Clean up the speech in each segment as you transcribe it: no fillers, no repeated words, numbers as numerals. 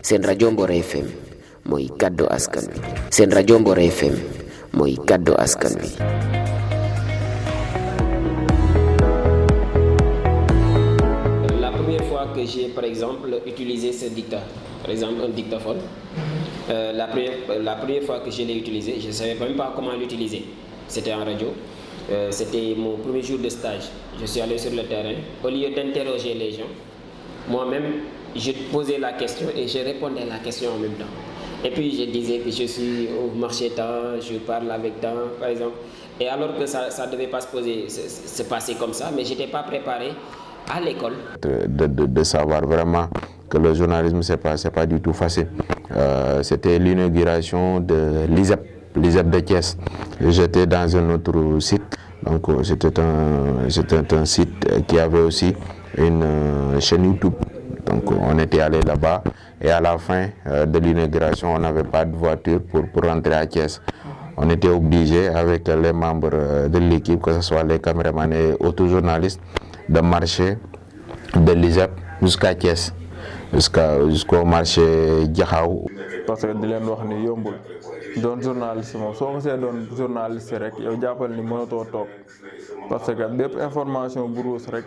seen rajo Mbor FM mooy kaddu askan wi. seen rajo Mbor FM mooy kaddu askan wi. La première fois que j'ai par exemple utilisé ce dictat, par exemple un dictaphone, la première fois que je l'ai utilisé, je ne savais même pas comment l'utiliser. C'était en radio. C'était mon premier jour de stage. Je suis allé sur le terrain. Au lieu d'interroger les gens, moi-même, je posais la question et je répondais à la question en même temps. Et puis je disais que je suis au marché temps, je parle avec temps, par exemple. Et alors que ça ne devait pas se passer comme ça, mais je n'étais pas préparé à l'école. De savoir vraiment que le journalisme, c'est pas du tout facile. C'était l'inauguration de l'ISEP de Thiès. J'étais dans un autre site. Donc c'était un site qui avait aussi une chaîne YouTube. Donc on était allé là-bas et à la fin de l'inauguration, on n'avait pas de voiture pour rentrer à Thiès. On était obligé avec les membres de l'équipe, que ce soit les caméramans et autres journalistes, de marcher de l'ISEP jusqu'à Thiès, jusqu'au marché Diakhao. Parce que di leen wax ni yombul doon journaliste moom soo xasee doon journaliste rek yow jàppal ni mënatoo toog parce que bépp information bu ruus rek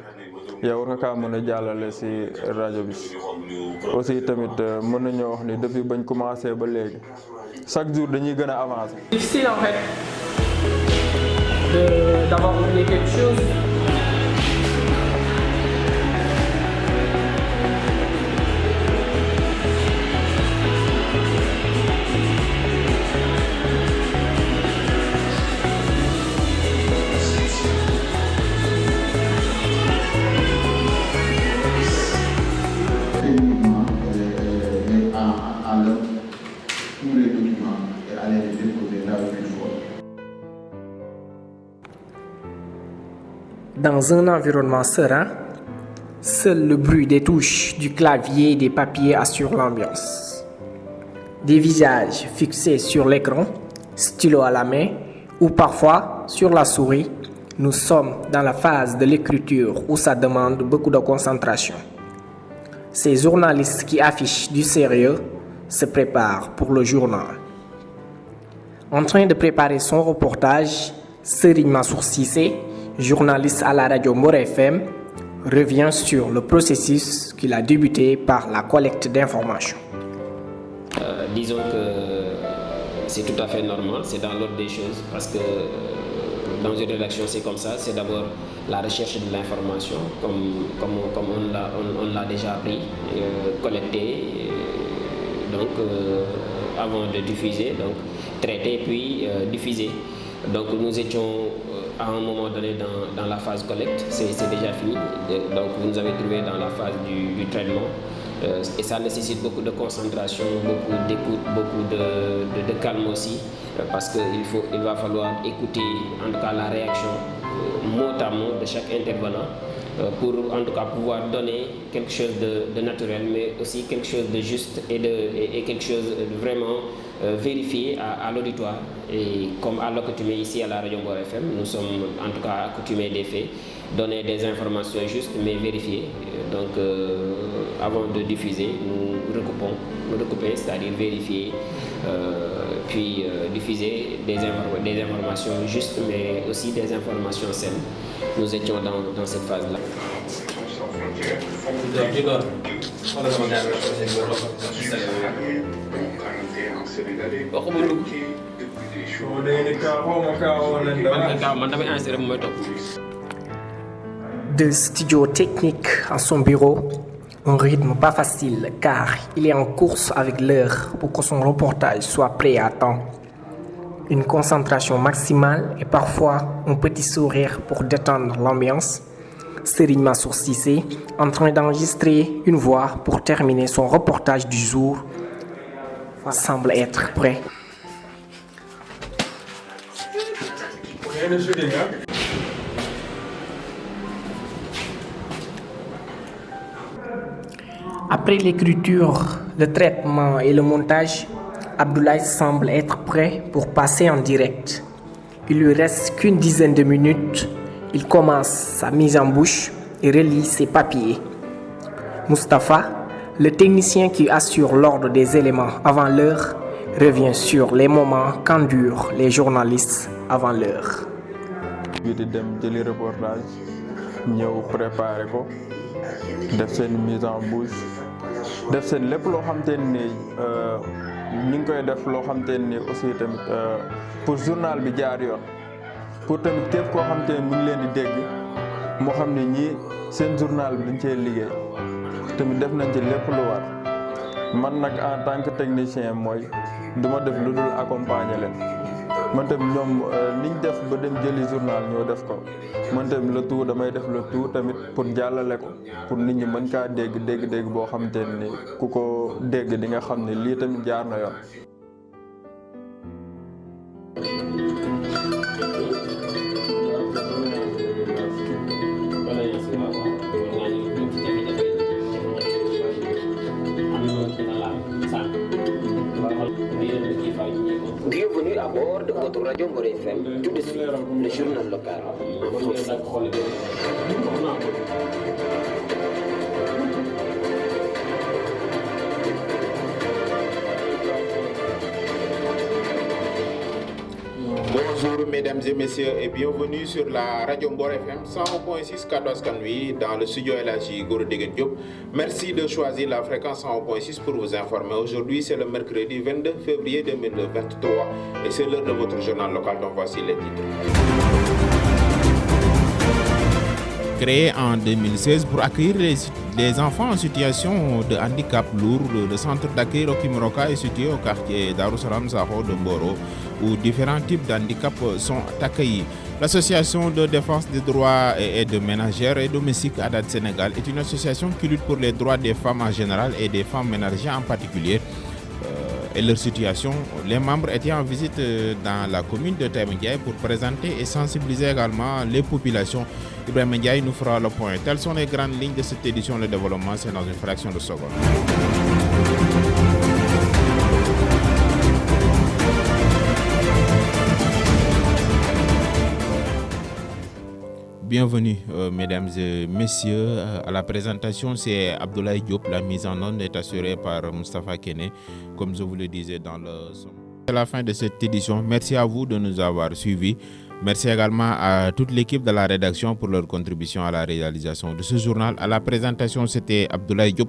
yow war nga kaa mën a jàllale ci rajo bi. Aussi tamit mën nañoo wax ni depuis bañ commencé ba léegi chaque jour dañuy gën a avancer. Difficile en fait d'avoir oublié quelque chose. Dans un environnement serein, seul le bruit des touches du clavier et des papiers assure l'ambiance. Des visages fixés sur l'écran, stylo à la main ou parfois sur la souris, nous sommes dans la phase de l'écriture où ça demande beaucoup de concentration. Ces journalistes qui affichent du sérieux se préparent pour le journal. En train de préparer son reportage, Serigne Mansour Cissé, journaliste à la radio Mbor FM, revient sur le processus qu'il a débuté par la collecte d'informations. Disons que c'est tout à fait normal, c'est dans l'ordre des choses, parce que dans une rédaction c'est comme ça, c'est d'abord la recherche de l'information, comme on l'a déjà appris, collecter, donc avant de diffuser, donc traiter puis diffuser. Donc nous étions à un moment donné dans la phase collecte, c'est déjà fini, donc vous nous avez trouvé dans la phase du traitement. Et ça nécessite beaucoup de concentration, beaucoup d'écoute, beaucoup de calme aussi, parce qu'il va falloir écouter en tout cas la réaction mot à mot de chaque intervenant pour en tout cas pouvoir donner quelque chose de naturel, mais aussi quelque chose de juste et quelque chose de vraiment vérifié à l'auditoire. Et comme à l'accoutumée ici à la radio Mbor FM, nous sommes en tout cas accoutumés des faits, donner des informations justes mais vérifiées. Donc avant de diffuser, nous recoupons, c'est-à-dire vérifier, puis diffuser des informations justes mais aussi des informations saines. Nous étions dans cette phase-là. De studio technique à son bureau, un rythme pas facile car il est en course avec l'heure pour que son reportage soit prêt à temps. Une concentration maximale et parfois un petit sourire pour détendre l'ambiance. Serigne Mansour Cissé, en train d'enregistrer une voix pour terminer son reportage du jour, semble être prêt. Après l'écriture, le traitement et le montage, Abdoulaye semble être prêt pour passer en direct. Il lui reste qu'une dizaine de minutes. Il commence sa mise en bouche et relie ses papiers. Mustapha, le technicien qui assure l'ordre des éléments avant l'heure revient sur les moments qu'endurent les journalistes avant l'heure. di dem jëli reportage ñëw préparer ko def seen mise en bouche def seen lépp loo xam te ni ñu ngi koy def loo xam te ni aussi tamit pour journal bi jaar yoon pour tamit képp koo xam te ni mu ngi leen di dégg moo xam ne ñii seen journal bi dañ cee liggéey tamit def nañ ci lépp lu war man nag en tant que technicien mooy duma def lu dul accompagner leen man tamit ñoom niñ def ba dem jëli journal ñoo def ko man tamit le tout damay def le tout tamit pour jàllale ko pour nit ñi mën kaa dégg boo xam te ni ku ko dégg di nga xam ne lii tamit jaar na yoon. Bienvenue à bord de votre radio Mboré FM. Tout de suite, le journal local en français. Bonjour mesdames et messieurs et bienvenue sur la radio Mbor FM 101.6 Kaddu Askan Wi dans le studio El Hadji Gora Degen Diop. Merci de choisir la fréquence 101.6 pour vous informer. Aujourd'hui c'est le mercredi 22 février 2023 et c'est l'heure de votre journal local dont voici les titres. Créé en 2016 pour accueillir les enfants en situation de handicap lourd, le centre d'accueil Rocky Moroka est situé au quartier Darussalam Sakho de Mboro, où différents types d'handicap sont accueillis. L'association de défense des droits et de ménagères et domestiques ADAD Sénégal est une association qui lutte pour les droits des femmes en général et des femmes ménagères en particulier. Et leur situation, les membres étaient en visite dans la commune de Taïba Ndiaye pour présenter et sensibiliser également les populations. Ibrahima Ndiaye nous fera le point. Telles sont les grandes lignes de cette édition. Le développement, c'est dans une fraction de seconde. Bienvenue mesdames et messieurs à la présentation, c'est Abdoulaye Diop. La mise en onde est assurée par Moustapha Kene, comme je vous le disais dans le son. C'est la fin de cette édition. Merci à vous de nous avoir suivis. Merci également à toute l'équipe de la rédaction pour leur contribution à la réalisation de ce journal. À la présentation, c'était Abdoulaye Diop.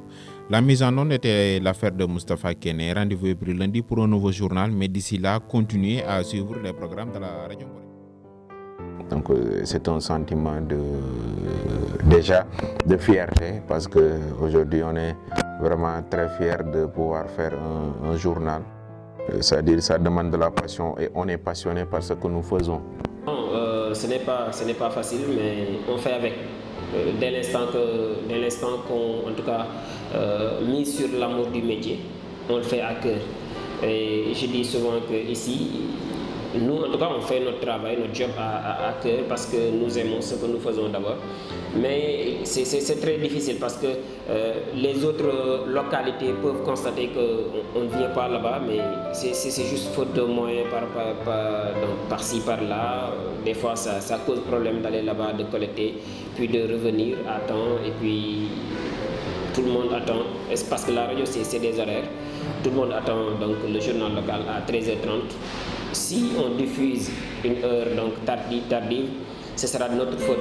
La mise en onde était l'affaire de Moustapha Kene. Rendez-vous est pris lundi pour un nouveau journal, mais d'ici là, continuez à suivre les programmes de la radio. Donc c'est un sentiment déjà de fierté parce qu'aujourd'hui on est vraiment très fiers de pouvoir faire un journal. C'est-à-dire ça demande de la passion et on est passionné par ce que nous faisons. Non, ce n'est pas facile, mais on fait avec. Dès l'instant qu'on, en tout cas, mis sur l'amour du métier, on le fait à cœur. Et je dis souvent qu'ici, nous, en tout cas, on fait notre travail, notre job à cœur parce que nous aimons ce que nous faisons d'abord. Mais c'est très difficile parce que les autres localités peuvent constater qu'on ne vient pas là-bas, mais c'est juste faute de moyens par-ci, par-là. Des fois, ça cause problème d'aller là-bas, de collecter, puis de revenir à temps. Et puis, tout le monde attend. Parce que la radio, c'est des horaires. Tout le monde attend donc le journal local à 13h30. Si on diffuse une heure donc tardive, ce sera de notre faute.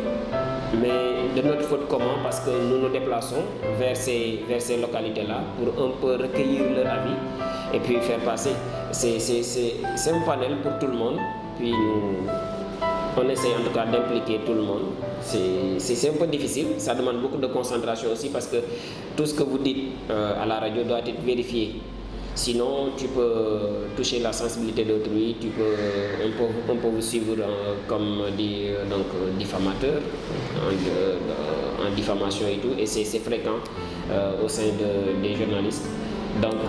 Mais de notre faute comment? Parce que nous nous déplaçons vers ces localités-là pour un peu recueillir leur avis et puis faire passer. C'est un panel pour tout le monde. Puis on essaie en tout cas d'impliquer tout le monde. C'est un peu difficile, ça demande beaucoup de concentration aussi parce que tout ce que vous dites à la radio doit être vérifié. Sinon, tu peux toucher la sensibilité d'autrui, on peut vous suivre comme diffamateur, en diffamation et tout, et c'est fréquent au sein des journalistes. Donc,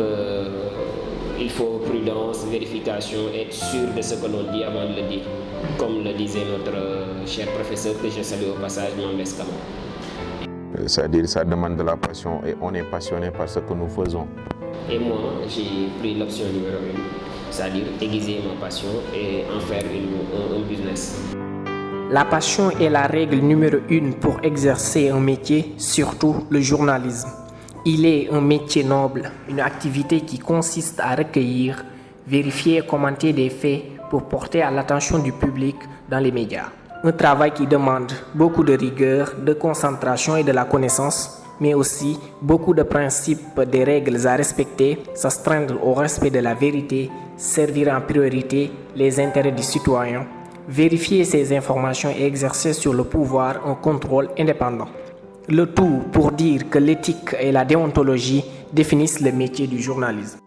il faut prudence, vérification, être sûr de ce que l'on dit avant de le dire, comme le disait notre cher professeur que je salue au passage, Mambes Kama. C'est-à-dire ça demande de la passion et on est passionné par ce que nous faisons. Et moi, j'ai pris l'option numéro 1, c'est-à-dire aiguiser ma passion et en faire un business. La passion est la règle numéro 1 pour exercer un métier, surtout le journalisme. Il est un métier noble, une activité qui consiste à recueillir, vérifier et commenter des faits pour porter à l'attention du public dans les médias. Un travail qui demande beaucoup de rigueur, de concentration et de la connaissance, mais aussi beaucoup de principes, des règles à respecter, s'astreindre au respect de la vérité, servir en priorité les intérêts du citoyen, vérifier ces informations et exercer sur le pouvoir un contrôle indépendant. Le tout pour dire que l'éthique et la déontologie définissent le métier du journalisme.